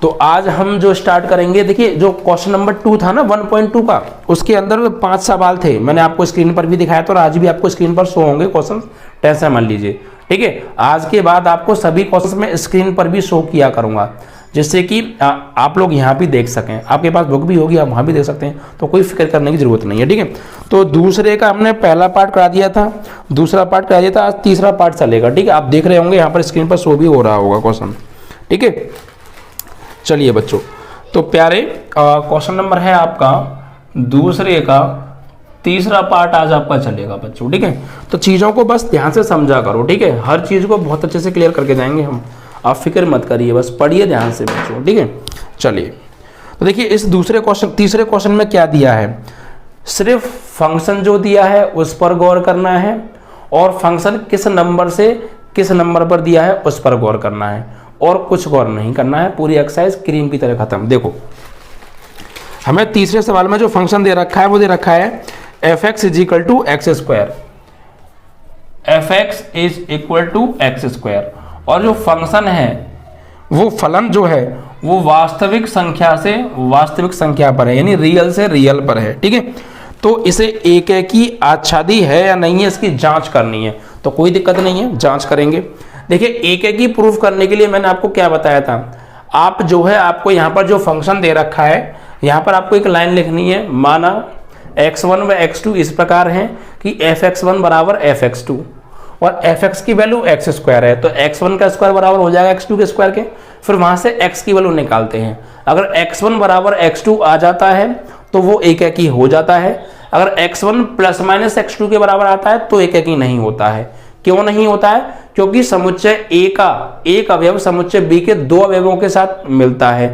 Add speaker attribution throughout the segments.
Speaker 1: तो आज हम जो स्टार्ट करेंगे, देखिए जो क्वेश्चन नंबर 2 था ना 1.2 का, उसके अंदर 5 सवाल थे, मैंने आपको स्क्रीन पर भी दिखाया था और आज भी आपको स्क्रीन पर शो होंगे क्वेश्चन, टेंशन मत लीजिए, ठीक है। आज के बाद आपको सभी क्वेश्चन में स्क्रीन पर भी शो किया करूंगा, जिससे कि आप लोग यहाँ भी देख सकें। आपके पास बुक भी होगी, आप वहाँ भी देख सकते हैं, तो कोई फिक्र करने की जरूरत नहीं है, ठीक है। तो दूसरे का हमने पहला पार्ट करा दिया था, दूसरा पार्ट करा दिया था, आज तीसरा पार्ट चलेगा, ठीक है। आप देख रहे होंगे यहाँ पर स्क्रीन पर शो भी हो रहा होगा क्वेश्चन, ठीक है। चलिए बच्चों, तो प्यारे क्वेश्चन नंबर है आपका दूसरे का तीसरा पार्ट आज आपका चलेगा बच्चों, ठीक है। तो चीज़ों को बस ध्यान से समझा करो, ठीक है। हर चीज़ को बहुत अच्छे से क्लियर करके जाएंगे हम, आप फिक्र मत करिए, बस पढ़िए ध्यान से बच्चों, ठीक है। चलिए, तो देखिए इस तीसरे क्वेश्चन में क्या दिया है, सिर्फ फंक्शन जो दिया है उस पर गौर करना है, और फंक्शन किस नंबर से किस नंबर पर दिया है उस पर गौर करना है, और कुछ गौर नहीं करना है। पूरी एक्सरसाइज क्रीम की तरह खत्म। देखो हमें तीसरे सवाल में जो फंक्शन दे रखा है वो दे रखा है f(x) = x², f(x) = x², और जो फंक्शन है वो फलन जो है वो वास्तविक संख्या पर है, यानी रियल से रियल पर है, ठीक है। तो इसे एक की आच्छादी है या नहीं है इसकी जांच करनी है, तो कोई दिक्कत नहीं है, जांच करेंगे। देखिए एक की प्रूफ करने के लिए मैंने आपको क्या बताया था, आप जो है आपको यहाँ पर जो फंक्शन दे रखा है, यहाँ पर आपको एक लाइन लिखनी है, माना x1 व x2 इस प्रकार है कि f(x1) = f(x2) और f(x) की वैल्यू x² है, तो x1 का स्क्वायर बराबर हो जाएगा x2 के स्क्वायर के। फिर वहां से x की वैल्यू निकालते हैं, अगर x1 = x2 आ जाता है तो वो एक की हो जाता है, अगर x1 ± x2 के बराबर आता है तो एक की नहीं होता है। क्यों नहीं होता है? क्योंकि समुच्चय A का एक अवयव समुच्चय B के दो अवयवों के साथ मिलता है,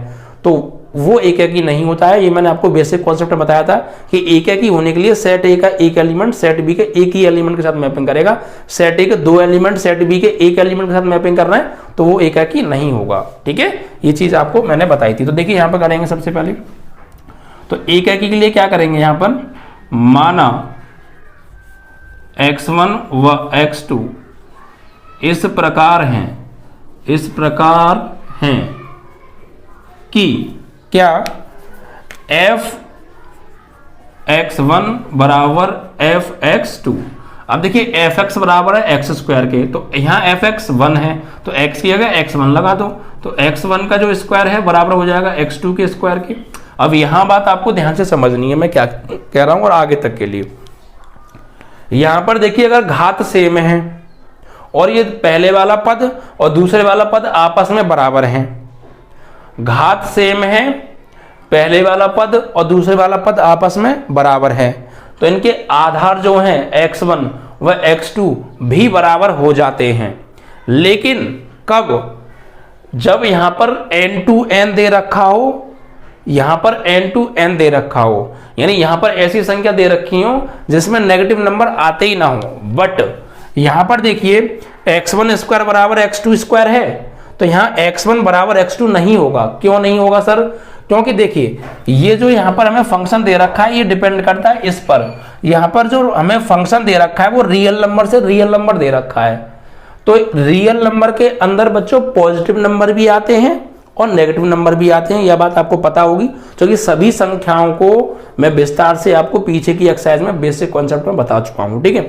Speaker 1: तो वो एक की नहीं होता है। ये मैंने आपको बेसिक कॉन्सेप्ट बताया था कि एक की होने के लिए सेट A का एक एलिमेंट सेट B के एक ही एलिमेंट के साथ मैपिंग करेगा, सेट A के दो एलिमेंट सेट B के एक एलिमेंट के साथ मैपिंग कर रहे हैं, तो वो एक की नहीं होगा, ठीक है। ये चीज आपको मैंने बताई थी। तो देखिए यहाँ पर करेंगे सबसे पहले, तो एक की के लिए क्या करेंगे, यहाँ पर माना x1 व x2 इस प्रकार हैं कि क्या f(x1) = f(x2)। अब देखिए f(x) बराबर है x² के, तो यहाँ f(x1) है तो x की जगह x1 लगा दो, तो x1 का जो स्क्वायर है बराबर हो जाएगा x2 के स्क्वायर के। अब यहाँ बात आपको ध्यान से समझनी है मैं क्या कह रहा हूँ, और आगे तक के लिए यहाँ पर देखिए अगर घात सेम है और ये पहले वाला पद और दूसरे वाला पद आपस में बराबर हैं, घात सेम है, पहले वाला पद और दूसरे वाला पद आपस में बराबर है, तो इनके आधार जो हैं x1 व x2 भी बराबर हो जाते हैं। लेकिन कब? जब यहां पर n2n दे रखा हो, यहां पर n2n दे रखा हो, यानी यहां पर ऐसी संख्या दे रखी हो जिसमें नेगेटिव नंबर आते ही ना हो। बट यहां पर देखिए x1² = x2² है, तो यहाँ x1 = x2 नहीं होगा। क्यों नहीं होगा सर? क्योंकि देखिए ये जो यहाँ पर हमें फंक्शन दे रखा है ये डिपेंड करता है इस पर, यहाँ पर जो हमें फंक्शन दे रखा है वो रियल नंबर से रियल नंबर दे रखा है, तो रियल नंबर के अंदर बच्चों पॉजिटिव नंबर भी आते हैं और नेगेटिव नंबर भी आते हैं, यह बात आपको पता होगी, क्योंकि सभी संख्याओं को मैं विस्तार से आपको पीछे की एक्सरसाइज में बेसिक कॉन्सेप्ट में बता चुका हूँ, ठीक है।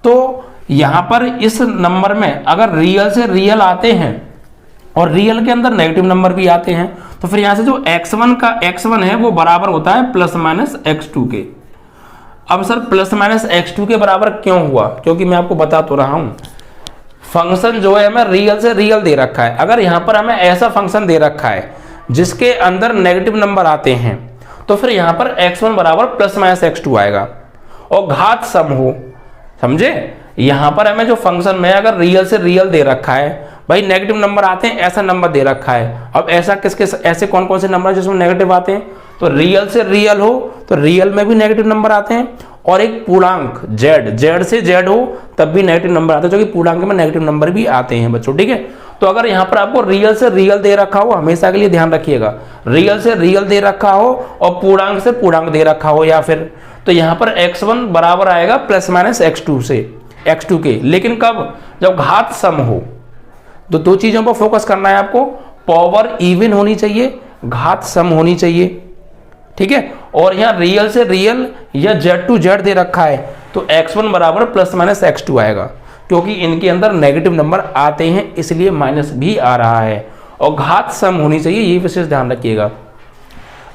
Speaker 1: तो यहाँ पर इस नंबर में अगर रियल से रियल आते हैं और रियल के अंदर नेगेटिव नंबर भी आते हैं, तो फिर यहाँ से जो x1 है वो बराबर होता है ±x2 के। अब सर ±x2 के बराबर क्यों हुआ? क्योंकि मैं आपको बता तो रहा हूं, फंक्शन जो है हमें रियल से रियल दे रखा है। अगर यहाँ पर हमें ऐसा फंक्शन दे रखा है जिसके अंदर नेगेटिव नंबर आते हैं, तो फिर यहाँ पर x1 = ±x2 आएगा, और घात सम हो, समझे? यहाँ पर हमें जो फंक्शन में अगर रियल से रियल दे रखा है, भाई नेगेटिव नंबर आते हैं, ऐसा नंबर दे रखा है। अब ऐसे कौन कौन से नंबर है जिसमें नेगेटिव आते हैं? तो रियल से रियल हो तो रियल में भी नेगेटिव नंबर आते हैं, और एक पूर्णांक z से z हो तब भी नेगेटिव नंबर आते हैं, क्योंकि पूर्णांक में नेगेटिव नंबर भी आते हैं बच्चों, ठीक है। तो अगर यहाँ पर आपको रियल से रियल दे रखा हो, हमेशा के लिए ध्यान रखिएगा, रियल से रियल दे रखा हो और पूर्णांक से पूर्णांक दे रखा हो, या फिर तो यहाँ पर x1 बराबर आएगा ±x2 से x2 के। लेकिन कब? जब घात सम हो। तो दो चीजों पर फोकस करना है आपको, पावर इवन होनी चाहिए, घात सम होनी चाहिए, ठीक है। और यहाँ रियल से रियल या जेड टू जेड दे रखा है तो x1 बराबर प्लस माइनस x2 आएगा, क्योंकि इनके अंदर नेगेटिव नंबर आते हैं इसलिए माइनस भी आ रहा है। और घात सम होनी चाहिए, ये विशेष ध्यान रखिएगा।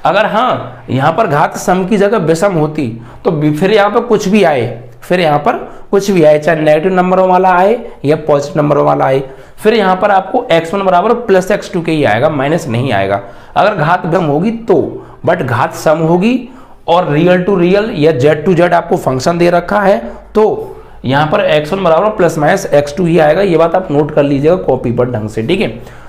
Speaker 1: अगर हाँ यहाँ पर घात सम की जगह विषम होती तो फिर यहाँ पर कुछ भी आए, फिर यहाँ पर कुछ भी आए, चाहे नेगेटिव नंबरों वाला आए या पॉजिटिव नंबरों वाला आए, फिर यहाँ पर आपको x1 बराबर प्लस x2 के ही आएगा, माइनस नहीं आएगा अगर घात गम होगी तो। बट घात सम होगी और रियल टू रियल या जेड टू जेड आपको फंक्शन दे रखा है तो यहाँ पर x1 बराबर प्लस माइनस x2 ही आएगा। ये बात आप नोट कर लीजिएगा कॉपी पर ढंग से, ठीक है।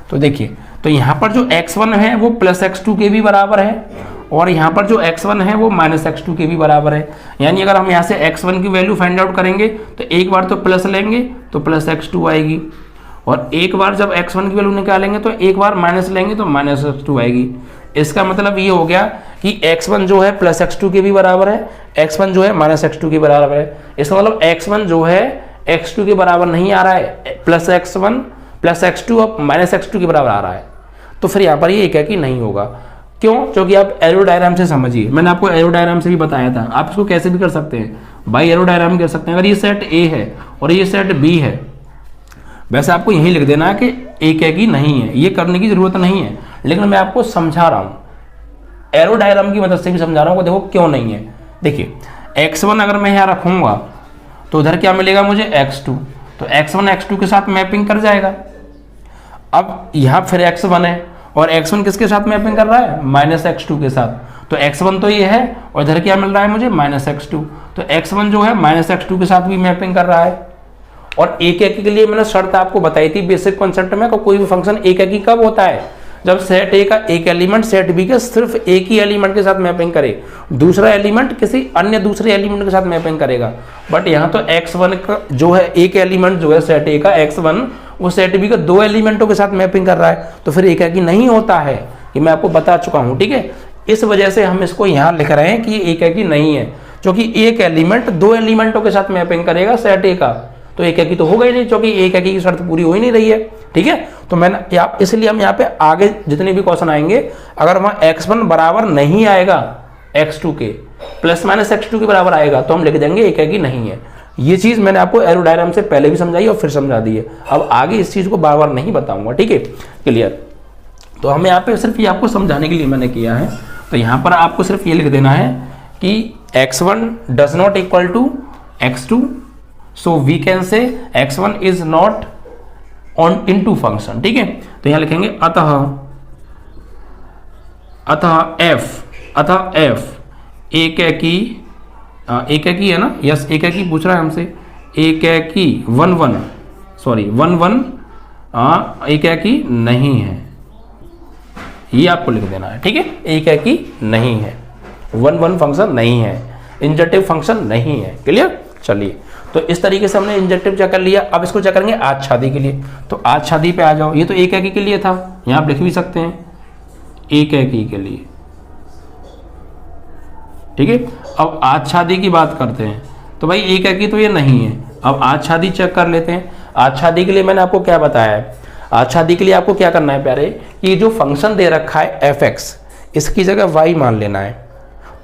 Speaker 1: तो देखिए, तो यहाँ पर जो x1 है वो प्लस x2 के भी बराबर है और यहाँ पर जो x1 है वो माइनस x2 के भी बराबर है। यानी अगर हम यहाँ से x1 की वैल्यू फाइंड आउट करेंगे तो एक बार तो प्लस लेंगे तो प्लस x2 आएगी, और एक बार जब x1 की वैल्यू निकालेंगे तो एक बार माइनस लेंगे तो माइनस x2 आएगी। इसका मतलब ये हो गया कि x1 जो है प्लस x2 के भी बराबर है, x1 जो है माइनस x2 के बराबर है। इसका मतलब x1 जो है x2 के बराबर नहीं आ रहा है, प्लस x1 प्लस x2 और माइनस x2 के बराबर आ रहा है। तो फिर यहाँ पर ये एक है कि नहीं होगा। क्यों? क्योंकि आप एरो डायग्राम से समझिए, मैंने आपको एरो डायग्राम से भी बताया था। आप इसको कैसे भी कर सकते हैं, बाई एरो डायग्राम कर सकते हैं। अगर ये सेट A है और ये सेट B है, वैसे आपको यही लिख देना है कि एक है कि नहीं है, ये करने की जरूरत नहीं है, लेकिन मैं आपको समझा रहा हूँ, एरो डायग्राम की मदद से भी समझा रहा हूँ। देखो क्यों नहीं है। देखिए x1 अगर मैं यहाँ रखूंगा तो उधर क्या मिलेगा मुझे x2, तो x1 x2 के साथ मैपिंग कर जाएगा। अब यहाँ फिर x1 है और x1 किसके साथ मैपिंग कर रहा है, माइनस x2 के साथ। तो x1 तो ये है और इधर क्या मिल रहा है मुझे, माइनस x2। तो x1 जो है माइनस x2 के साथ भी मैपिंग कर रहा है। और एक एकी के लिए मैंने शर्त आपको बताई थी बेसिक कॉन्सेप्ट में, कोई भी फंक्शन एक एकी कब होता है, जब सेट ए का एक एलिमेंट सेट बी के सिर्फ एक ही एलिमेंट के साथ मैपिंग करे, दूसरा एलिमेंट किसी अन्य दूसरे एलिमेंट के साथ मैपिंग करेगा। बट यहाँ तो x1 का जो है एक एलिमेंट जो है सेट ए का x1, वो सेट बी का दो एलिमेंटों के साथ मैपिंग कर रहा है, तो फिर एक एकी नहीं होता है। ये मैं आपको बता चुका हूँ, ठीक है। इस वजह से हम इसको यहाँ लिख रहे हैं कि एक एकी नहीं है, क्योंकि एक एलिमेंट दो एलिमेंटों के साथ मैपिंग करेगा सेट ए का, तो एक एकी तो होगा ही नहीं, क्योंकि एक एकी की शर्त पूरी हो ही नहीं रही है, ठीक है। तो मैंने इसलिए हम यहाँ पे आगे जितने भी क्वेश्चन आएंगे, अगर वहाँ x1 बराबर नहीं आएगा x2 के, प्लस माइनस x2 के बराबर आएगा, तो हम लिख देंगे एक एकी नहीं है। ये चीज मैंने आपको एरो डायग्राम से पहले भी समझाई और फिर समझा दी है। अब आगे इस चीज को बार बार नहीं बताऊंगा, ठीक है, क्लियर। तो हमें यहाँ पे सिर्फ ये आपको समझाने के लिए मैंने किया है। तो यहाँ पर आपको सिर्फ ये लिख देना है कि x1 does not equal to x2, so we can say x1 is not on into function, ठीक है। तो यहां लिखेंगे अतः f एक एकी है ना, यस एक एकी पूछ रहा है हमसे, एक एकी 1 एक एकी नहीं है, ये आपको लिख देना है, ठीक है। एक एकी नहीं है, 1 फंक्शन नहीं है, इंजेक्टिव फंक्शन नहीं है, क्लियर। चलिए, तो इस तरीके से हमने इंजेक्टिव चेक कर लिया। अब इसको चेक करेंगे आच्छादी के लिए। तो आच्छादी पे आ जाओ, ये तो एक एकी के लिए था, यहां आप लिख भी सकते हैं एक एकी के लिए, ठीक है। अब आच्छादी की बात करते हैं, तो भाई एक एकी तो ये नहीं है। अब आच्छादी चेक कर लेते हैं। आच्छादी के लिए मैंने आपको क्या बताया है, आच्छादी के लिए आपको क्या करना है प्यारे, कि जो फंक्शन दे रखा है fx, इसकी जगह y मान लेना है,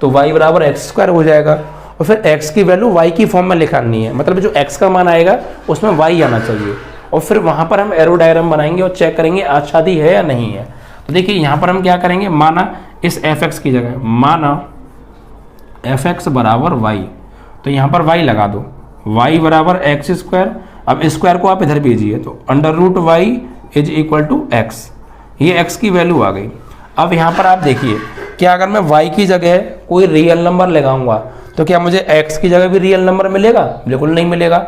Speaker 1: तो y बराबर x² हो जाएगा। और फिर x की वैल्यू y की फॉर्म में लिखानी है, मतलब जो x का मान आएगा उसमें y आना चाहिए। और फिर वहां पर हम एरो डायग्राम बनाएंगे और चेक करेंगे आच्छादी है या नहीं है। तो देखिए यहाँ पर हम क्या करेंगे, माना इस fx की जगह माना fx बराबर y, तो यहाँ पर y लगा दो, y बराबर x²। अब स्क्वायर को आप इधर भेजिए, तो √y is equal to x, ये x की वैल्यू आ गई। अब यहाँ पर आप देखिए, क्या अगर मैं y की जगह कोई रियल नंबर लगाऊंगा तो क्या मुझे x की जगह भी रियल नंबर मिलेगा? बिल्कुल नहीं मिलेगा।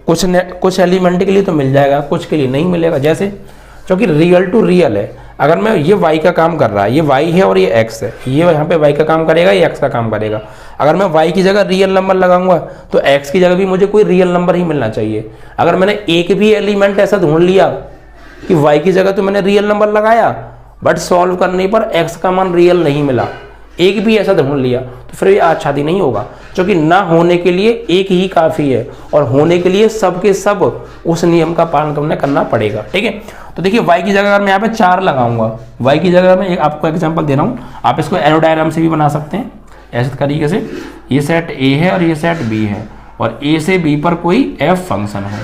Speaker 1: कुछ एलिमेंट के लिए तो मिल जाएगा, कुछ के लिए नहीं मिलेगा। जैसे क्योंकि रियल टू रियल है, अगर मैं ये y का काम कर रहा है, ये y है और ये x है, ये यहाँ पे y का काम करेगा, ये x का काम करेगा। अगर मैं y की जगह रियल नंबर लगाऊंगा तो x की जगह भी मुझे कोई रियल नंबर ही मिलना चाहिए। अगर मैंने एक भी एलिमेंट ऐसा ढूंढ लिया कि y की जगह तो मैंने रियल नंबर लगाया, बट सॉल्व करने पर x का मान रियल नहीं मिला, एक भी ऐसा ढूंढ लिया, तो फिर ये आच्छादी नहीं होगा। क्योंकि ना होने के लिए एक ही काफ़ी है और होने के लिए सब के सब उस नियम का पालन करना पड़ेगा। ठीक है, तो देखिए y की जगह अगर मैं यहाँ पे 4 लगाऊंगा, y की जगह मैं आपको एग्जांपल दे रहा हूँ, आप इसको एरो डायग्राम से भी बना सकते हैं ऐसे तरीके से। ये सेट A है और ये सेट B है और A से B पर कोई f फंक्शन है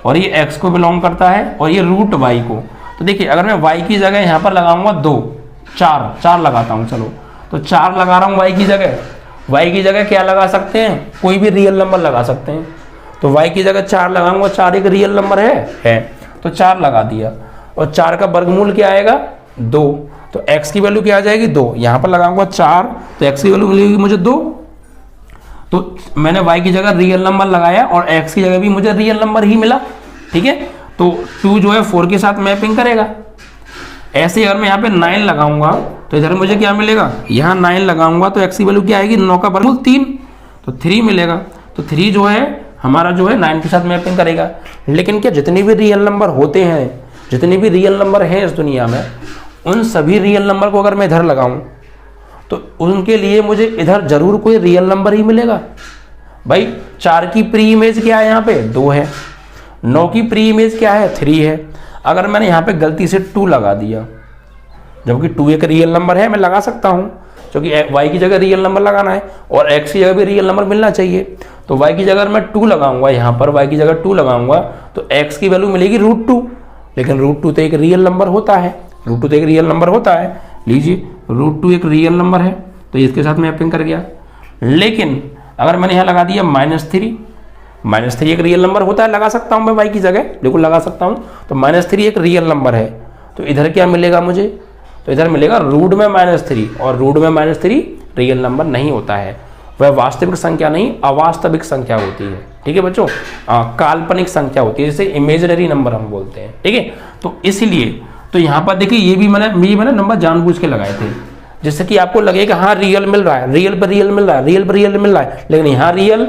Speaker 1: और ये x को बिलोंग करता है और ये रूट y को। तो देखिए अगर मैं y की जगह यहाँ पर लगाऊंगा 2, 4 लगाता हूँ, चलो तो 4 लगा रहा हूँ y की जगह क्या लगा सकते हैं, कोई भी रियल नंबर लगा सकते हैं। तो y की जगह 4 लगाऊंगा, 4 एक रियल नंबर है तो 4 लगा दिया और 4 का वर्गमूल क्या आएगा 2, तो x की वैल्यू क्या आ जाएगी 2। यहाँ पर लगाऊंगा 4 तो x की वैल्यू मिलेगी मुझे 2। तो मैंने y की जगह रियल नंबर लगाया और x की जगह भी मुझे रियल नंबर ही मिला। ठीक है, तो 2 जो है 4 के साथ मैपिंग करेगा। ऐसे अगर मैं यहाँ पे 9 लगाऊंगा तो इधर मुझे क्या मिलेगा, यहाँ 9 लगाऊंगा तो x की वैल्यू क्या आएगी 9 का वर्गमूल 3, तो 3 मिलेगा। तो 3 जो है हमारा जो है 9 के साथ मैपिंग करेगा। लेकिन क्या जितने भी रियल नंबर होते हैं, जितने भी रियल नंबर हैं इस दुनिया में, उन सभी रियल नंबर को अगर मैं इधर लगाऊं तो उनके लिए मुझे इधर जरूर कोई रियल नंबर ही मिलेगा। भाई 4 की प्री इमेज क्या है, यहाँ पे 2 है, 9 की प्री इमेज क्या है 3 है। अगर मैंने यहाँ पे गलती से 2 लगा दिया, जबकि 2 एक रियल नंबर है, मैं लगा सकता हूँ क्योंकि y की जगह रियल नंबर लगाना है और x की जगह भी रियल नंबर मिलना चाहिए। तो y की जगह मैं 2 लगाऊंगा, यहाँ पर y की जगह 2 लगाऊंगा तो x की वैल्यू मिलेगी √2। लेकिन √2 तो एक रियल नंबर होता है, √2 तो एक रियल नंबर होता है। लीजिए √2 एक रियल नंबर है तो इसके साथ मैपिंग कर गया। लेकिन अगर मैंने यहाँ लगा दिया -3 एक रियल नंबर होता है, लगा सकता हूँ मैं y की जगह, बिल्कुल लगा सकता हूँ। तो -3 एक रियल नंबर है तो इधर क्या मिलेगा मुझे, तो इधर मिलेगा रूट में -3 और रूट में -3 रियल नंबर नहीं होता है, वह वास्तविक संख्या नहीं अवास्तविक संख्या होती है। ठीक है बच्चों, काल्पनिक संख्या होती है, जिसे इमेजिनरी नंबर हम बोलते हैं। ठीक है, तो इसलिए तो यहाँ पर देखिए ये मैंने नंबर जानबूझ के लगाए थे जिससे कि आपको लगे कि हाँ रियल मिल रहा है, रियल पर रियल मिल रहा है, रियल पर रियल मिल रहा है, लेकिन यहाँ रियल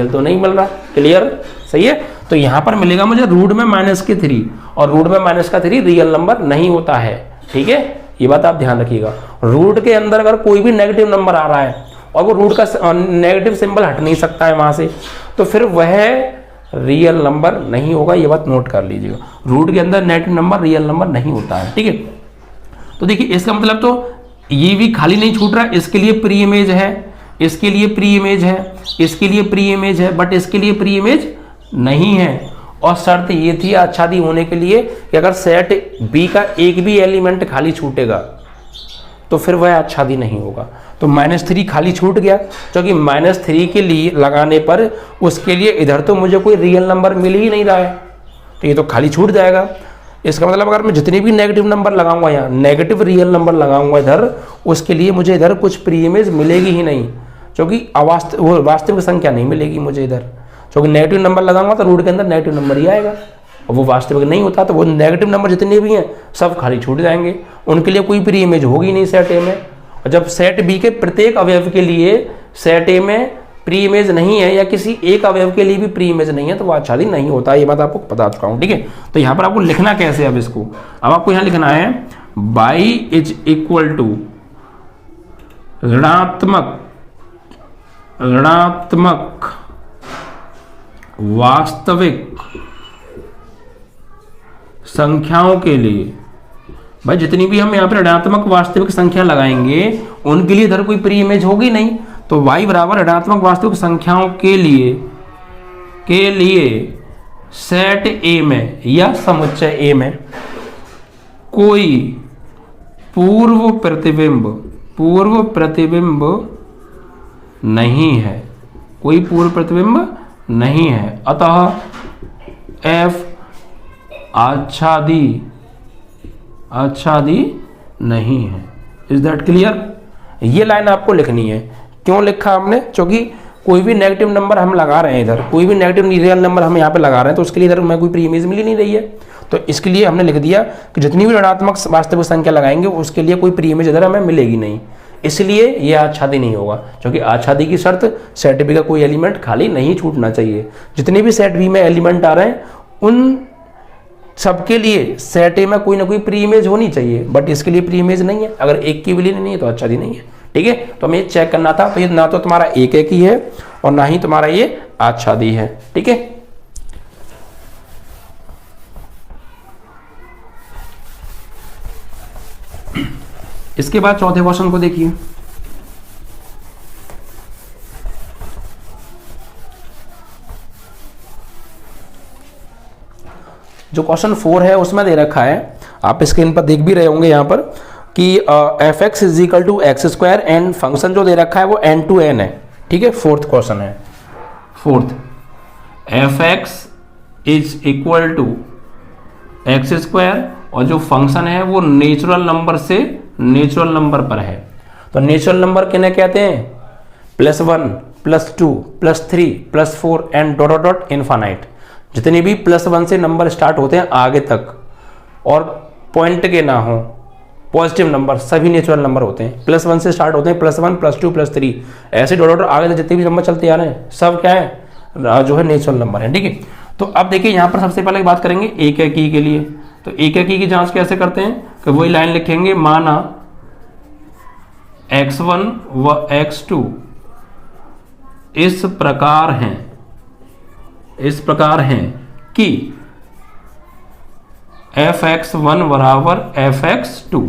Speaker 1: तो नहीं मिल रहा। क्लियर, सही है। तो यहाँ पर मिलेगा मुझे रूट में -3 और रूट में -3 रियल नंबर नहीं होता है। ठीक है, ये बात आप ध्यान रखिएगा। रूट के अंदर अगर कोई भी नेगेटिव नंबर आ रहा है और वो रूट का नेगेटिव सिंबल हट नहीं सकता है वहां से, तो फिर वह रियल नंबर नहीं होगा। ये बात नोट कर लीजिएगा, रूट के अंदर नेगेटिव नंबर रियल नंबर नहीं होता है। ठीक है, तो देखिए इसका मतलब तो ये भी खाली नहीं छूट रहा, इसके लिए प्री इमेज है, इसके लिए प्री इमेज है, इसके लिए प्री इमेज है, बट इसके लिए प्री इमेज नहीं है। और शर्त ये थी आच्छादी होने के लिए कि अगर सेट बी का एक भी एलिमेंट खाली छूटेगा तो फिर वह आच्छादी नहीं होगा। तो -3 खाली छूट गया, क्योंकि -3 के लिए लगाने पर उसके लिए इधर तो मुझे कोई रियल नंबर मिल ही नहीं रहा है, तो ये तो खाली छूट जाएगा। इसका मतलब अगर मैं जितने भी नेगेटिव नंबर लगाऊंगा, यहाँ नेगेटिव रियल नंबर लगाऊंगा इधर, उसके लिए मुझे इधर कुछ प्री इमेज मिलेगी ही नहीं, क्योंकि वास्तविक संख्या नहीं मिलेगी मुझे इधर। क्योंकि नेगेटिव नंबर लगाऊंगा तो रूट के अंदर नेगेटिव नंबर ही आएगा और वो वास्तविक नहीं होता, तो वो नेगेटिव नंबर जितने भी हैं सब खाली छूट जाएंगे, उनके लिए कोई प्री इमेज होगी नहीं सेट ए में। और जब सेट बी के प्रत्येक अवयव के लिए सेट ए में प्री इमेज नहीं है या किसी एक अवयव के लिए भी प्री इमेज नहीं है तो वो आच्छादी नहीं होता। ये बात आपको बता चुका हूँ। ठीक है, तो यहाँ पर आपको लिखना कैसे, अब इसको अब आपको यहाँ लिखना है y इज इक्वल टू ऋणात्मक वास्तविक संख्याओं के लिए। भाई जितनी भी हम यहाँ पे ऋणात्मक वास्तविक संख्या लगाएंगे उनके लिए इधर कोई प्री इमेज होगी नहीं, तो y बराबर ऋणात्मक वास्तविक संख्याओं के लिए सेट ए में या समुच्चय ए में कोई पूर्व प्रतिबिंब नहीं है, कोई पूर्व प्रतिबिंब नहीं है, अतः f आच्छादी नहीं है। Is that clear? ये लाइन आपको लिखनी है। क्यों लिखा हमने? क्योंकि कोई भी नेगेटिव नंबर हम लगा रहे हैं इधर, कोई भी नेगेटिव रियल नंबर हम यहाँ पे लगा रहे हैं, तो उसके लिए इधर हमें कोई प्री इमेज मिल ही नहीं रही है। तो इसके लिए हमने लिख दिया कि जितनी भी ऋणात्मक वास्तविक संख्या लगाएंगे उसके लिए कोई प्री इमेज इधर हमें मिलेगी नहीं, इसलिए ये आच्छादी नहीं होगा। क्योंकि आच्छादी की शर्त सेट बी का कोई एलिमेंट खाली नहीं छूटना चाहिए। जितने भी सेट बी में एलिमेंट आ रहे हैं उन सबके लिए सेट ए में कोई ना कोई प्री इमेज होनी चाहिए, बट इसके लिए प्री इमेज नहीं है। अगर एक की वैल्यू नहीं है तो आच्छादी नहीं है। ठीक है, तो हमें चेक करना था, तो ये ना तो तुम्हारा एक ही है और ना ही तुम्हारा ये आच्छादी है। ठीक है, इसके बाद चौथे क्वेश्चन को देखिए। जो क्वेश्चन 4 है उसमें दे रखा है, आप स्क्रीन पर देख भी रहे होंगे यहाँ पर कि f x is equal to x square and function जो दे रखा है वो एन टू एन है। ठीक है, फोर्थ क्वेश्चन है, fourth, f x is equal to x square और जो फंक्शन है वो नेचुरल नंबर से नेचुरल नंबर पर है। तो नेचुरल नंबर किन्हें कहते हैं? +1, +2, +3, +4 and dot dot dot infinite. जितने भी +1 से नंबर स्टार्ट होते हैं आगे तक और पॉइंट के ना हो, पॉजिटिव नंबर सभी नेचुरल नंबर होते हैं। +1 से स्टार्ट होते हैं, +1, +2, +3 ऐसे डॉट डॉट आगे तक जितने भी नंबर चलते आ रहे हैं सब क्या है, जो है नेचुरल नंबर है। ठीक है, तो अब देखिए यहाँ पर सबसे पहले बात करेंगे एक एकी के लिए। तो एक एकी की जांच कैसे करते हैं कि वही लाइन लिखेंगे, माना x1 व x2 इस प्रकार हैं कि fx1 बराबर fx2,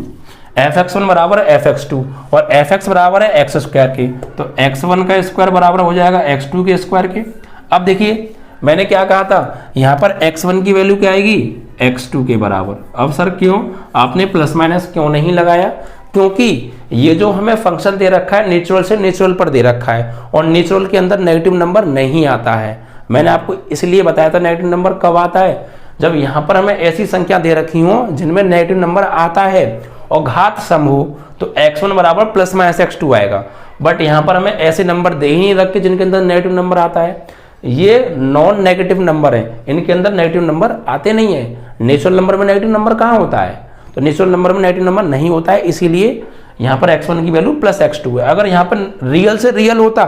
Speaker 1: fx1 बराबर fx2 और fx बराबर है x स्क्वायर के। तो x1 का स्क्वायर बराबर हो जाएगा x2 के स्क्वायर के। अब देखिए मैंने क्या कहा था, यहां पर x1 की वैल्यू क्या आएगी, x2 के बराबर। अब सर क्यों आपने प्लस माइनस क्यों नहीं लगाया? क्योंकि ये जो हमें फंक्शन दे रखा है नेचुरल से नेचुरल पर दे रखा है और नेचुरल के अंदर नेगेटिव नंबर नहीं आता है। मैंने आपको इसलिए बताया था नेगेटिव नंबर कब आता है, जब यहाँ पर हमें ऐसी संख्या दे रखी हो जिनमें नेगेटिव नंबर आता है और घात सम हो, तो x1 बराबर +-x2 आएगा। बट यहाँ पर हमें ऐसे नंबर दे ही नहीं रखे जिनके अंदर नेगेटिव नंबर आता है। ये नॉन नेगेटिव नंबर है, इनके अंदर नेगेटिव नंबर आते नहीं है। नेचुरल नंबर में नेगेटिव नंबर कहाँ होता है? तो नेचुरल नंबर में नेगेटिव नंबर नहीं होता है, इसीलिए यहाँ पर x1 की वैल्यू +x2 है। अगर यहाँ पर रियल से रियल होता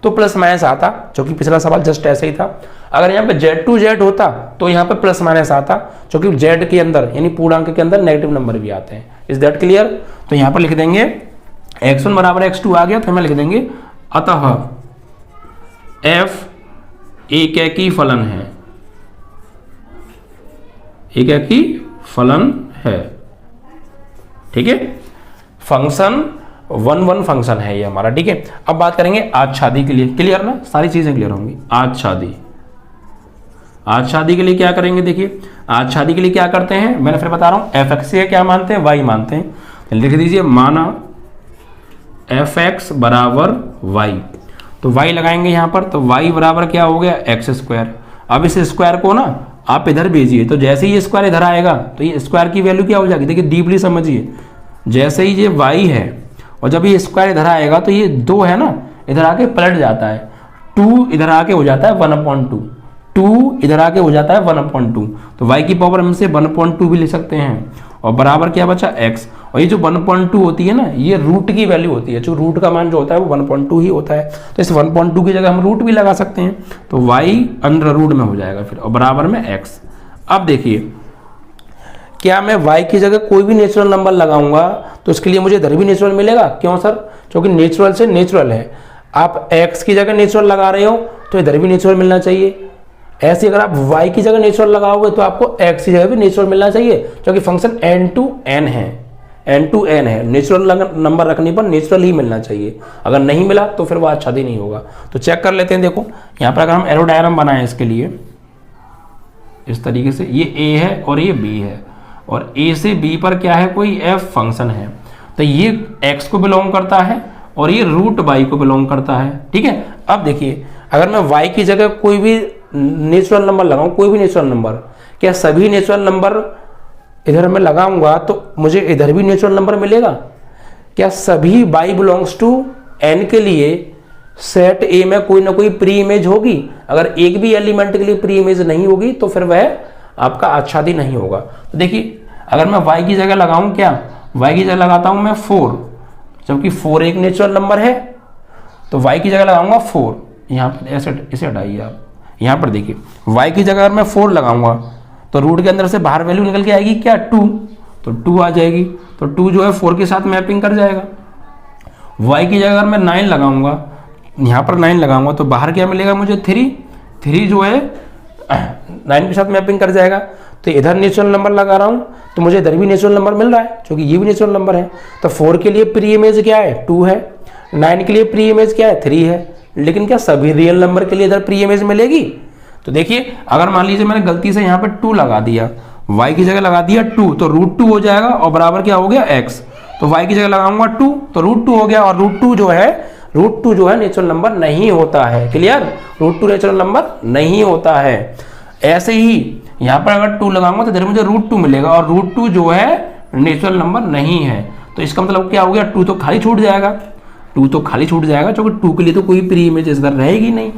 Speaker 1: तो प्लस माइनस आता, जो कि पिछला सवाल जस्ट ऐसे ही था। अगर यहाँ पे z टू z होता तो यहाँ पे प्लस माइनस आता, जो कि z के अंदर यानी पूर्णांक के अंदर नेगेटिव नंबर भी आते हैं। Is that clear? तो यहाँ पर लिख देंगे x1 बराबर x2 आ गया, तो हमें लिख देंगे अतः f एक एकी फलन है, एक एकी फलन है। ठीक है, फंक्शन 1 फंक्शन है ये हमारा। ठीक है, अब बात करेंगे आच्छादी के लिए। क्लियर ना, सारी चीजें क्लियर होंगी। आच्छादी, आच्छादी के लिए क्या करेंगे? देखिए आच्छादी के लिए क्या करते हैं, मैंने फिर बता रहा हूं, एफ एक्स से क्या मानते हैं, वाई मानते हैं। तो लिख दीजिए माना एफ एक्स बराबर वाई, तो वाई लगाएंगे यहां पर, तो वाई बराबर क्या हो गया, एक्स स्क्वायर। अब इस स्क्वायर को ना आप इधर भेजिए, तो जैसे ही ये स्क्वायर इधर आएगा तो ये स्क्वायर की वैल्यू क्या हो जाएगी, देखिए डीपली समझिए। जैसे ही ये वाई है और जब ये स्क्वायर इधर आएगा तो ये 2 है ना, इधर आके पलट जाता है, 2 इधर आके हो जाता है 1/2, 2 इधर आके हो जाता है 1/2। तो y की पावर हम से 1/2 भी ले सकते हैं और बराबर क्या बचा, x। और ये जो 1/2 होती है ना, ये रूट की वैल्यू होती है, जो रूट का मान जो होता है वो 1/2 ही होता है। तो इस 1/2 की जगह हम रूट भी लगा सकते हैं, तो y अंडर रूट में हो जाएगा फिर और बराबर में x। अब देखिए क्या मैं y की जगह कोई भी नेचुरल नंबर लगाऊंगा तो इसके लिए मुझे इधर भी नेचुरल मिलेगा? क्यों सर? क्योंकि नेचुरल से नेचुरल है। आप x की जगह नेचुरल लगा रहे हो तो इधर भी नेचुरल मिलना चाहिए। ऐसे अगर आप y की जगह नेचुरल लगाओगे तो आपको x की जगह भी नेचुरल मिलना चाहिए, क्योंकि फंक्शन n टू n है, n टू n है। नेचुरल नंबर रखने पर नेचुरल ही मिलना चाहिए, अगर नहीं मिला तो फिर वो आच्छादी नहीं होगा। तो चेक कर लेते हैं। देखो यहाँ पर अगर हम एरो डायग्राम बनाएं इसके लिए इस तरीके से, ये a है और ये b है और a से b पर क्या है, कोई f फंक्शन है, तो ये x को बिलोंग करता है और ये रूट y को बिलोंग करता है। ठीक है, अब देखिए अगर मैं y की जगह कोई भी नेचुरल नंबर लगाऊं, कोई भी नेचुरल नंबर, क्या सभी नेचुरल नंबर इधर मैं लगाऊंगा तो मुझे इधर भी नेचुरल नंबर मिलेगा? क्या सभी y बिलोंग्स टू n के लिए सेट a में कोई ना कोई प्री इमेज होगी? अगर एक भी एलिमेंट के लिए प्री इमेज नहीं होगी तो फिर वह आपका आच्छादी नहीं होगा। तो देखिए अगर मैं y की जगह लगाऊं, क्या y की जगह लगाता हूं मैं 4, जबकि 4 एक नेचुरल नंबर है, तो y की जगह लगाऊंगा 4। यहाँ पर ऐसे इसे हटाइए आप, यहाँ पर देखिए y की जगह अगर मैं 4 लगाऊंगा तो रूट के अंदर से बाहर वैल्यू निकल के आएगी क्या, 2, तो 2 आ जाएगी, तो 2 जो है 4 के साथ मैपिंग कर जाएगा। y की जगह अगर मैं 9 लगाऊंगा, यहाँ पर 9 लगाऊंगा तो बाहर क्या मिलेगा मुझे 3 जो है 9 के साथ मैपिंग कर जाएगा। तो इधर नेचुरल नंबर लगा रहा हूँ तो मुझे इधर भी नेचुरल नंबर मिल रहा है, क्योंकि ये भी नेचुरल नंबर है। तो 4 के लिए प्री इमेज क्या है 2 है, 9 के लिए प्री इमेज क्या है 3 है, लेकिन क्या सभी रियल नंबर के लिए इधर प्री इमेज मिलेगी? तो देखिए अगर मान लीजिए मैंने गलती से यहाँ पे 2 लगा दिया, y की जगह लगा दिया 2, तो √2 हो जाएगा और बराबर क्या हो गया x। तो y की जगह लगाऊंगा 2 तो √2 हो गया, और √2 जो है नेचुरल नंबर नहीं होता है। क्लियर? √2 नेचुरल नंबर नहीं होता है। ऐसे ही यहाँ पर अगर 2 लगाऊंगा तो इधर मुझे √2 मिलेगा, और √2 जो है नेचुरल नंबर नहीं है। तो इसका मतलब क्या हो गया 2 तो खाली छूट जाएगा, 2 तो खाली छूट जाएगा, क्योंकि 2 के लिए तो कोई प्री इमेज इधर रहेगी नहीं।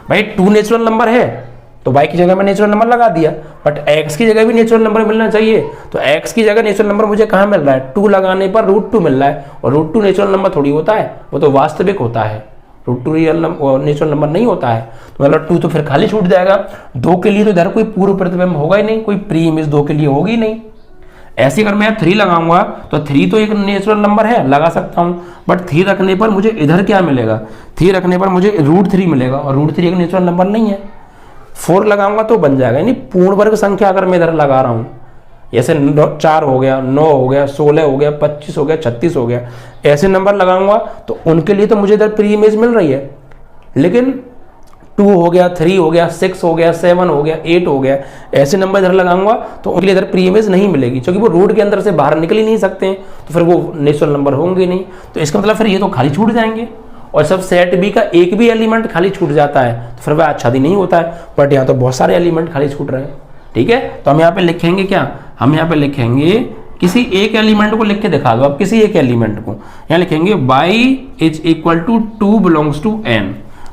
Speaker 1: भाई 2 नेचुरल नंबर है तो y की जगह में नेचुरल नंबर लगा दिया, बट x की जगह भी नेचुरल नंबर मिलना चाहिए। तो x की जगह नेचुरल नंबर मुझे कहाँ मिल रहा है 2 लगाने पर √2 मिल रहा है, और √2 नेचुरल नंबर थोड़ी होता है, वो तो वास्तविक होता है, √2 रियल नेचुरल नंबर नहीं होता है। तो मतलब 2 तो फिर खाली छूट जाएगा। 2 के लिए तो इधर कोई पूर्व प्रतिबिंब होगा ही नहीं, कोई प्री इमेज 2 के लिए होगी नहीं। ऐसे अगर मैं 3 लगाऊंगा तो 3 तो एक नेचुरल नंबर है, लगा सकता हूं, बट 3 रखने पर मुझे इधर क्या मिलेगा 3 रखने पर मुझे √3 मिलेगा, और √3 एक नेचुरल नंबर नहीं है। 4 लगाऊंगा तो बन जाएगा, यानी पूर्ण वर्ग संख्या अगर मैं इधर लगा रहा हूं, जैसे 4 हो गया, 9 हो गया, 16 हो गया, 25 हो गया, 36 हो गया, ऐसे नंबर लगाऊंगा तो उनके लिए तो मुझे इधर प्री इमेज मिल रही है। लेकिन 2 हो गया, 3 हो गया, 6 हो गया, 7 हो गया, 8 हो गया, ऐसे नंबर इधर लगाऊंगा तो उनके लिए इधर प्री इमेज नहीं मिलेगी, क्योंकि वो रूट के अंदर से बाहर निकल ही नहीं सकते हैं, तो फिर वो नेचुरल नंबर होंगे नहीं। तो इसका मतलब फिर ये तो खाली छूट जाएंगे, और सब सेट बी का एक भी एलिमेंट खाली छूट जाता है तो फिर वह आच्छादी नहीं होता है। बट यहाँ तो बहुत सारे एलिमेंट खाली छूट रहे हैं। ठीक है, तो हम यहाँ पे लिखेंगे क्या, हम यहाँ पे लिखेंगे किसी एक एलिमेंट को लिख के दिखा दो आप, किसी एक एलिमेंट को यहाँ लिखेंगे y is equal to 2 belongs to n।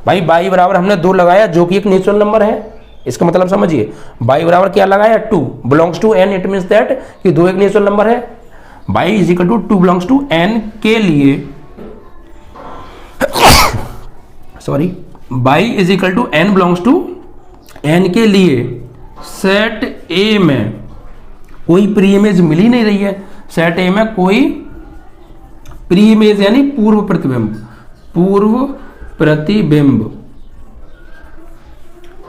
Speaker 1: भाई y बराबर हमने 2 लगाया जो कि एक नेचुरल नंबर है, इसका मतलब समझिए y बराबर क्या लगाया 2 belongs to n, it means that कि 2 एक नेचुरल नंबर है। y is equal to 2 belongs to n के लिए sorry y is equal to n belongs to n के लिए सेट A में कोई प्री इमेज मिल ही नहीं रही है। सेट A में कोई प्री इमेज यानी पूर्व प्रतिबिंब, पूर्व प्रतिबिंब,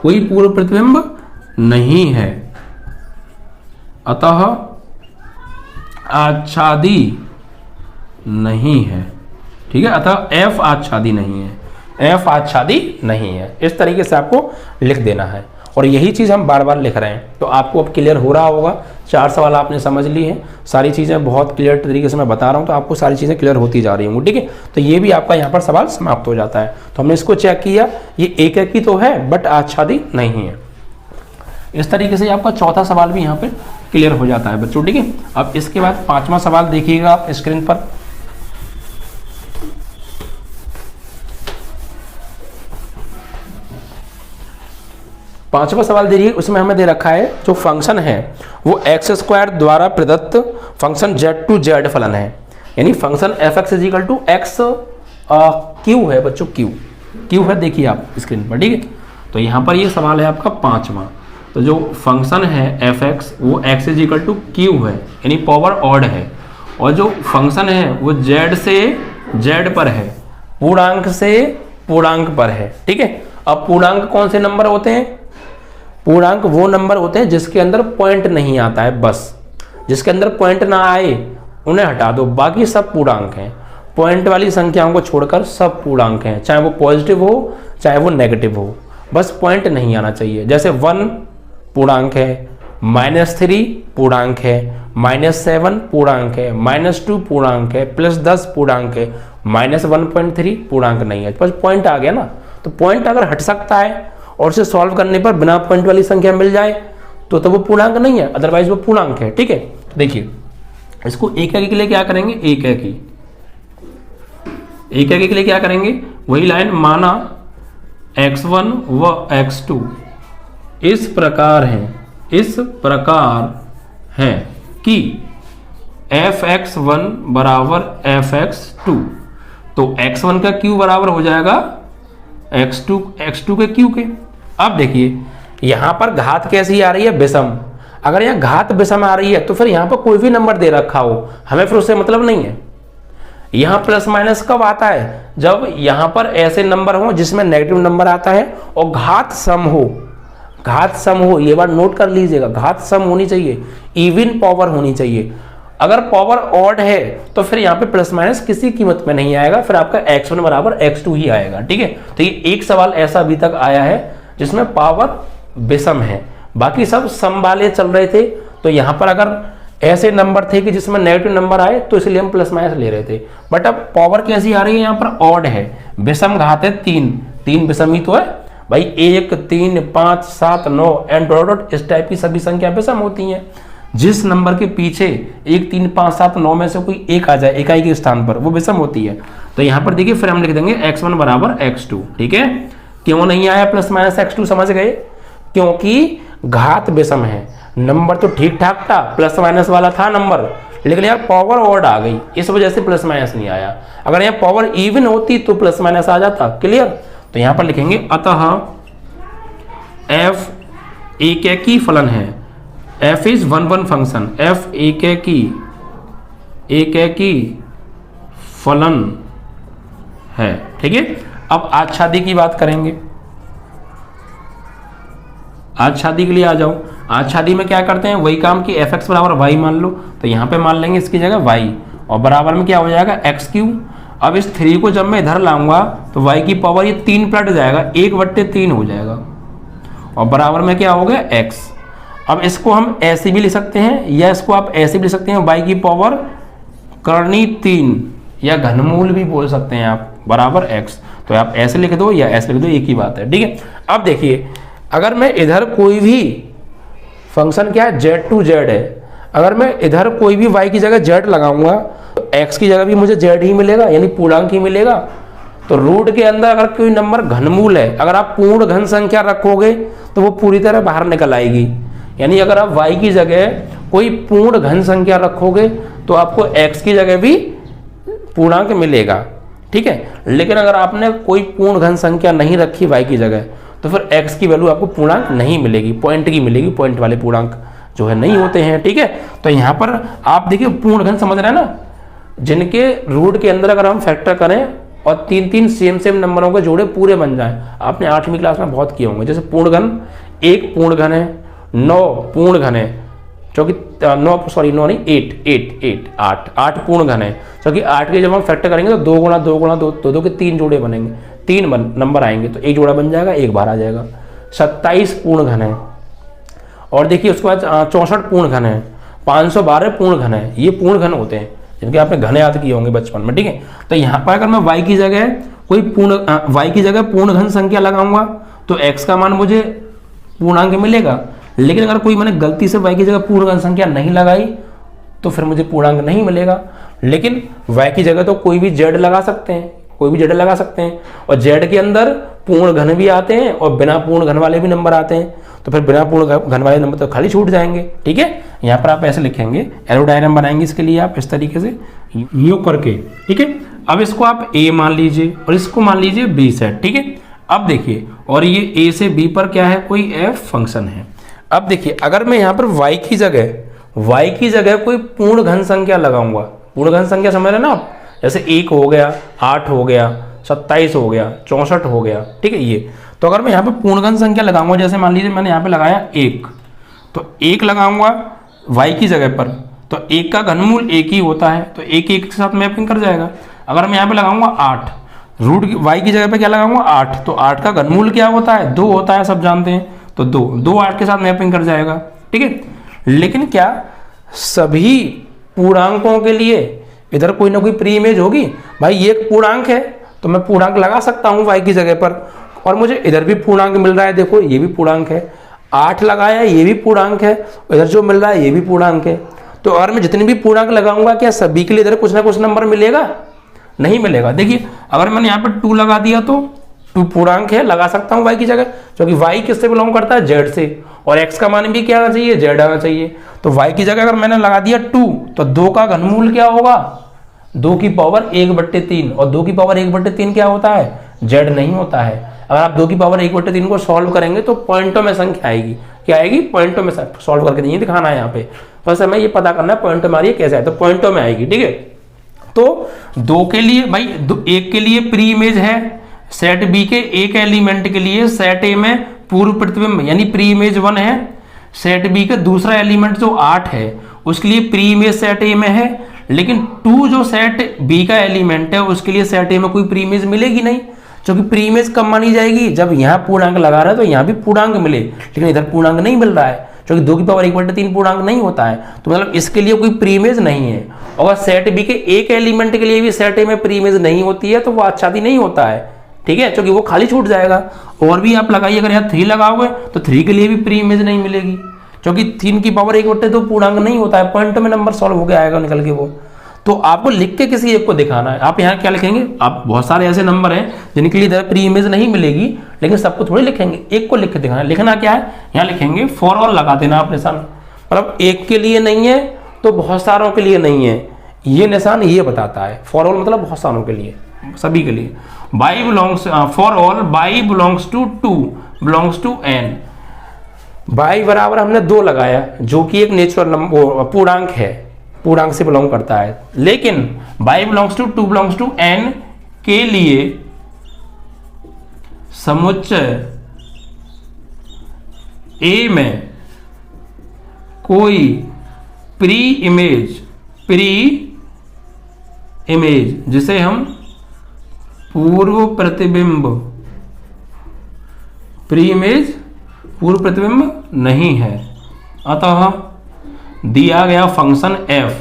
Speaker 1: कोई पूर्व प्रतिबिंब नहीं है, अतः आच्छादी नहीं है। ठीक है, अतः F आच्छादी नहीं है, F आच्छादी नहीं है। इस तरीके से आपको लिख देना है, और यही चीज़ हम बार बार लिख रहे हैं। तो आपको अब क्लियर हो रहा होगा, 4 सवाल आपने समझ ली हैं, सारी चीज़ें बहुत क्लियर तरीके से मैं बता रहा हूँ, तो आपको सारी चीज़ें क्लियर होती जा रही होंगी। ठीक है, तो ये भी आपका यहाँ पर सवाल समाप्त हो जाता है। तो हमने इसको चेक किया, ये एक ही तो है बट आच्छादी नहीं है। इस तरीके से आपका चौथा सवाल भी यहाँ पर क्लियर हो जाता है बच्चों। ठीक है, अब इसके बाद 5वां सवाल देखिएगा आप स्क्रीन पर। पांचवा सवाल देखिए, उसमें हमें दे रखा है जो फंक्शन है वो x² द्वारा प्रदत्त फंक्शन z टू z फलन है, यानी function f(x) is equal to x cube है बच्चों, क्यू है, देखिए आप स्क्रीन पर। ठीक है, तो यहाँ पर ये सवाल है आपका 5वां। तो जो फंक्शन है f(x) वो x is equal to cube है, यानी पावर ऑड है, और जो फंक्शन है वो z से z पर है, पूर्णांक से पूर्णांक पर है। ठीक है, अब पूर्णांक कौन से नंबर होते हैं, पूर्णांक वो नंबर होते हैं जिसके अंदर पॉइंट नहीं आता है, बस जिसके अंदर पॉइंट ना आए उन्हें हटा दो, बाकी सब पूर्णांक हैं। पॉइंट वाली संख्याओं को छोड़कर सब पूर्णांक हैं, चाहे वो पॉजिटिव हो चाहे वो नेगेटिव हो, बस पॉइंट नहीं आना चाहिए। जैसे 1 पूर्णांक है, -3 पूर्णांक है, -7 पूर्णांक है, -2 पूर्णांक है, +10 पूर्णांक है, -1.3 पूर्णांक नहीं है, बस पॉइंट आ गया ना। तो पॉइंट अगर हट सकता है और उसे सॉल्व करने पर बिना पॉइंट वाली संख्या मिल जाए तो वो पूर्णांक नहीं है, अदरवाइज वो पूर्णांक है। ठीक है, तो देखिए इसको एक के लिए क्या करेंगे, एक के लिए क्या करेंगे, वही लाइन माना x1 व x2 इस प्रकार है कि f(x1) बराबर f(x2), तो x1 का क्यू बराबर हो जाएगा x2 के क्यू के। अब देखिए यहां पर घात कैसी आ रही है, विषम। अगर यहां घात विषम आ रही है तो फिर यहां पर कोई भी नंबर दे रखा हो हमें फिर उससे मतलब नहीं है। यहाँ प्लस माइनस कब आता है? जब यहाँ पर ऐसे नंबर हो जिसमें नेगेटिव नंबर आता है और घात सम हो। घात सम हो, ये बात नोट कर लीजिएगा, घात सम होनी चाहिए, इवन पावर होनी चाहिए। अगर पावर ऑड है तो फिर यहाँ पे प्लस माइनस किसी कीमत में नहीं आएगा, फिर आपका x1 बराबर x2 ही आएगा। ठीक है, तो ये एक सवाल ऐसा अभी तक आया है जिसमें पावर विषम है, बाकी सब सम वाले चल रहे थे। तो यहाँ पर अगर ऐसे नंबर थे कि जिसमें नेगेटिव नंबर आए तो इसलिए हम प्लस माइनस ले रहे थे, बट अब पावर कैसी आ रही है? यहाँ पर ऑड है, विषम घात है 3 विषम ही तो है भाई, 1 3 5 7 9 एंड डॉट इस टाइप की सभी संख्या विषम होती हैं। जिस नंबर के पीछे 1 3 5 7 9 में से कोई एक आ जाए इकाई के स्थान पर, वो विषम होती है। तो यहाँ पर देखिए फिर हम लिख देंगे x1 बराबर x2। ठीक है, क्यों नहीं आया प्लस माइनस x2? समझ गए? क्योंकि घात विषम है। नंबर तो ठीक ठाक था, प्लस माइनस वाला था नंबर, लेकिन यार पावर ऑड आ गई, इस वजह से प्लस माइनस नहीं आया। अगर यहाँ पावर इवन होती तो प्लस माइनस आ जाता। क्लियर? तो यहाँ पर लिखेंगे अतः f एक ही फलन है, f is one function, f एक ही फलन है। ठीक है, अब आज शादी की बात करेंगे। आज शादी के लिए आ जाओ। आज शादी में क्या करते हैं? वही काम कि एफ एक्स बराबर वाई मान लो, तो यहाँ पे मान लेंगे इसकी जगह वाई, और बराबर में क्या हो जाएगा? X cube. अब इस 3 को जब मैं इधर लाऊंगा तो वाई की पावर ये 3 पलट जाएगा, 1/3 हो जाएगा, और बराबर में क्या हो गया? एक्स। अब इसको हम ऐसे भी लिख सकते हैं, या इसको आप ऐसे भी लिख सकते हैं, वाई की पावर करनी 3, या घनमूल भी बोल सकते हैं आप, बराबर एक्स। तो आप ऐसे लिख दो या ऐसे लिख दो, एक ही बात है। ठीक है, अब देखिए अगर मैं इधर कोई भी फंक्शन क्या है? z टू z है, अगर मैं इधर कोई भी y की जगह z लगाऊंगा तो x की जगह भी मुझे z ही मिलेगा, यानी पूर्णांक ही मिलेगा। तो रूट के अंदर अगर कोई नंबर घनमूल है, अगर आप पूर्ण घन संख्या रखोगे तो वो पूरी तरह बाहर निकल आएगी। यानी अगर आप y की जगह कोई पूर्ण घन संख्या रखोगे तो आपको x की जगह भी पूर्णांक मिलेगा। ठीक है, लेकिन अगर आपने कोई पूर्ण घन संख्या नहीं रखी y की जगह तो फिर x की वैल्यू आपको पूर्णांक नहीं मिलेगी, पॉइंट की मिलेगी। पॉइंट वाले पूर्णांक जो है नहीं होते हैं। ठीक है, तो यहाँ पर आप देखिए पूर्ण घन समझ रहे हैं ना, जिनके रूट के अंदर अगर हम फैक्टर करें और 3 सेम नंबरों के जोड़े पूरे बन जाएं। आपने 8वीं क्लास में बहुत किए होंगे, जैसे पूर्ण घन 1 पूर्ण घन है, 9 पूर्ण घन है, क्योंकि 8 पूर्ण घन है, क्योंकि 8 के जब हम फैक्टर करेंगे तो 2 गुणा 2 गुणा 2 के 3 जोड़े बनेंगे, 3 नंबर आएंगे, तो एक जोड़ा बन जाएगा, एक बाहर आ जाएगा। 27 पूर्ण घन है, और देखिए उसके बाद 64 पूर्ण घन है, 512 पूर्ण घन है। ये पूर्ण घन होते हैं जिनके आपने घन याद किए होंगे बचपन में। ठीक है, तो यहाँ पर अगर मैं y की जगह कोई y की जगह पूर्ण घन संख्या लगाऊंगा तो x का मान मुझे पूर्णांक मिलेगा। लेकिन अगर कोई मैंने गलती से y की जगह पूर्ण घन संख्या नहीं लगाई तो फिर मुझे पूर्णांक नहीं मिलेगा। लेकिन y की जगह तो कोई भी z लगा सकते हैं, कोई भी z लगा सकते हैं, और z के अंदर पूर्ण घन भी आते हैं और बिना पूर्ण घन वाले भी नंबर आते हैं, तो फिर बिना पूर्ण घन वाले नंबर तो खाली छूट जाएंगे। ठीक है, यहाँ पर आप ऐसे लिखेंगे, एरो डायग्राम बनाएंगे इसके लिए आप इस तरीके से यूं करके। ठीक है, अब इसको आप a मान लीजिए और इसको मान लीजिए b सेट। ठीक है, अब देखिए, और ये a से b पर क्या है? कोई f फंक्शन है। अब देखिए अगर मैं यहाँ पर y की जगह कोई पूर्ण घन संख्या लगाऊंगा, पूर्ण घन संख्या समझ रहे ना आप, जैसे 1 हो गया, 8 हो गया, 27 हो गया, 64 हो गया। ठीक है, ये तो अगर मैं यहाँ पे पूर्ण घन संख्या लगाऊंगा, जैसे मान लीजिए मैंने यहाँ पे लगाया 1, तो 1 लगाऊंगा y की जगह पर, तो 1 का घनमूल 1 ही होता है, तो 1 के साथ मैपिंग कर जाएगा। अगर मैं यहाँ पे लगाऊंगा 8, रूट y की जगह पे क्या लगाऊंगा? 8, तो 8 का घनमूल क्या होता है? 2 होता है, सब जानते हैं, तो 2 8 के साथ मैपिंग कर जाएगा। ठीक है, लेकिन क्या सभी पूर्णांकों के लिए इधर कोई ना कोई प्री इमेज होगी? भाई ये एक पूर्णांक है तो मैं पूर्णांक लगा सकता हूँ y की जगह पर, और मुझे इधर भी पूर्णांक मिल रहा है, देखो ये भी पूर्णांक है, 8 लगाया ये भी पूर्णांक है, इधर जो मिल रहा है ये भी पूर्णांक है। तो अगर मैं जितने भी पूर्णांक लगाऊंगा क्या सभी के लिए इधर कुछ ना कुछ नंबर मिलेगा? नहीं मिलेगा। देखिए अगर मैंने यहाँ पर 2 लगा दिया तो 2 पूर्णांक है, लगा सकता हूँ y की जगह, क्योंकि y किससे बिलोंग करता है? z से, और x का मान भी क्या आना चाहिए? z आना चाहिए। तो y की जगह अगर मैंने लगा दिया 2, तो 2 का घनमूल क्या होगा? 2 की पावर 1/3, और 2 की पावर 1/3 क्या होता है? z नहीं होता है। अगर आप 2 की पावर 1/3 को सॉल्व करेंगे तो पॉइंटों में संख्या आएगी। क्या आएगी? पॉइंटों में सॉल्व करके नहीं दिखाना है यहाँ पे, बस हमें ये पता करना है पॉइंटों में आ रही है कैसे है, तो पॉइंटों में आएगी। ठीक है, तो दो के लिए भाई एक के लिए प्री इमेज है, सेट बी के एक एलिमेंट के लिए सेट ए में पूर्व प्रतिबिंब यानी प्री इमेज 1 है, सेट बी का दूसरा एलिमेंट जो 8 है उसके लिए प्री इमेज सेट ए में है, लेकिन 2 जो सेट बी का एलिमेंट है उसके लिए सेट ए में कोई प्री इमेज मिलेगी नहीं, क्योंकि प्री इमेज कब मानी जाएगी, जब यहाँ पूर्णांक लगा रहा है तो यहाँ भी पूर्णांक मिले, लेकिन इधर पूर्णांक नहीं मिल रहा है क्योंकि 2 की पावर 1/3 पूर्णांक नहीं होता है, तो मतलब इसके लिए कोई प्री इमेज नहीं है। और सेट बी के एक एलिमेंट के लिए भी सेट ए में प्री इमेज नहीं होती है तो वो आच्छादी नहीं होता है, ठीक है, क्योंकि वो खाली छूट जाएगा। और भी आप लगाइए, अगर यहाँ 3 लगाओगे तो 3 के लिए भी प्री इमेज नहीं मिलेगी, क्योंकि 3 की पावर 1/2 पूर्णांक नहीं होता है, पॉइंट में नंबर सॉल्व हो गया आएगा निकल के वो। तो आपको लिख के किसी एक को दिखाना है। आप यहाँ क्या लिखेंगे, आप बहुत सारे ऐसे नंबर हैं जिनके लिए इधर प्री इमेज नहीं मिलेगी, लेकिन सबको थोड़ी लिखेंगे, एक को लिख के दिखाना। लिखना क्या है, यहाँ लिखेंगे फॉर ऑल लगा देना आप निशान, मतलब एक के लिए नहीं है तो बहुत सारों के लिए नहीं है, ये निशान ये बताता है। फॉर ऑल मतलब बहुत सारों के लिए, सभी के लिए। Y belongs for all y belongs to 2 belongs to n। Y बराबर हमने 2 लगाया जो कि एक नेचुरल नंबर पूर्णांक है, पूर्णांक से बिलोंग करता है, लेकिन y belongs to 2 belongs to n के लिए समुच्चय A में कोई प्री इमेज जिसे हम पूर्व प्रतिबिंब प्री इमेज पूर्व प्रतिबिंब नहीं है, अतः दिया गया फंक्शन f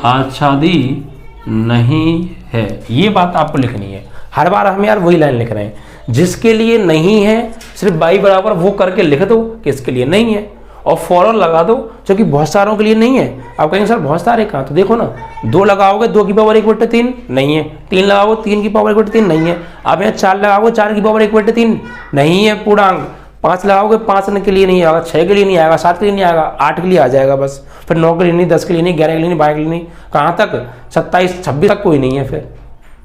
Speaker 1: आच्छादी नहीं है। ये बात आपको लिखनी है, हर बार हम यार वही लाइन लिख रहे हैं, जिसके लिए नहीं है सिर्फ बाई बराबर वो करके लिख दो कि इसके लिए नहीं है, और फॉर ऑल लगा दो क्योंकि बहुत सारों के लिए नहीं है। आप कहेंगे सर बहुत सारे कहाँ, तो देखो ना, 2 लगाओगे 2 की पावर 1/3 नहीं है, 3 लगाओगे 3 की पावर 1/3 नहीं है, आप यहाँ 4 लगाओगे 4 की पावर 1/3 नहीं है पूर्णांक, 5 लगाओगे 5 के लिए नहीं आएगा, 6 के लिए नहीं आएगा, 7 के लिए नहीं आएगा, 8 के लिए आ जाएगा बस, फिर 9 के लिए नहीं, 10 के लिए नहीं, 11 के लिए नहीं, 12 के लिए नहीं, कहाँ तक 27 26 तक कोई नहीं है। फिर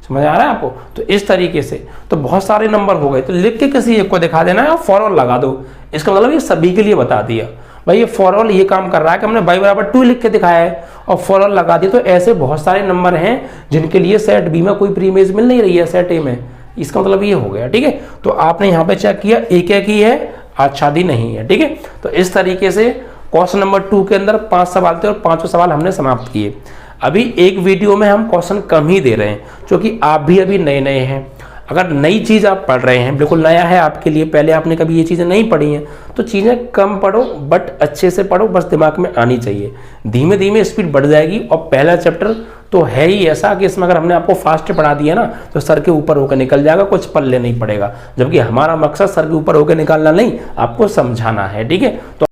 Speaker 1: समझ आ रहा है आपको, तो इस तरीके से तो बहुत सारे नंबर हो गए, तो लिख के किसी एक को दिखा देना है और फॉर ऑल लगा दो। इसका मतलब ये सभी के लिए बता दिया भाई, ये फॉर ऑल ये काम कर रहा है कि हमने बाई बराबर 2 लिख के दिखाया है और फॉर ऑल लगा दिया। तो ऐसे बहुत सारे नंबर हैं जिनके लिए सेट बी में कोई प्री इमेज मिल नहीं रही है सेट ए में, इसका मतलब ये हो गया, ठीक है। तो आपने यहाँ पे चेक किया एक ही है, आच्छादी नहीं है, ठीक है। तो इस तरीके से क्वेश्चन नंबर 2 के अंदर 5 सवाल थे और 5 सवाल हमने समाप्त किए। अभी एक वीडियो में हम क्वेश्चन कम ही दे रहे हैं क्योंकि आप भी अभी नए नए हैं। अगर नई चीज़ आप पढ़ रहे हैं, बिल्कुल नया है आपके लिए, पहले आपने कभी ये चीज़ें नहीं पढ़ी हैं, तो चीज़ें कम पढ़ो बट अच्छे से पढ़ो, बस दिमाग में आनी चाहिए। धीमे धीमे स्पीड बढ़ जाएगी। और पहला चैप्टर तो है ही ऐसा कि इसमें अगर हमने आपको फास्ट पढ़ा दिया ना तो सर के ऊपर होकर निकल जाएगा, कुछ पल्ले नहीं पड़ेगा, जबकि हमारा मकसद सर के ऊपर होकर निकालना नहीं, आपको समझाना है, ठीक है। तो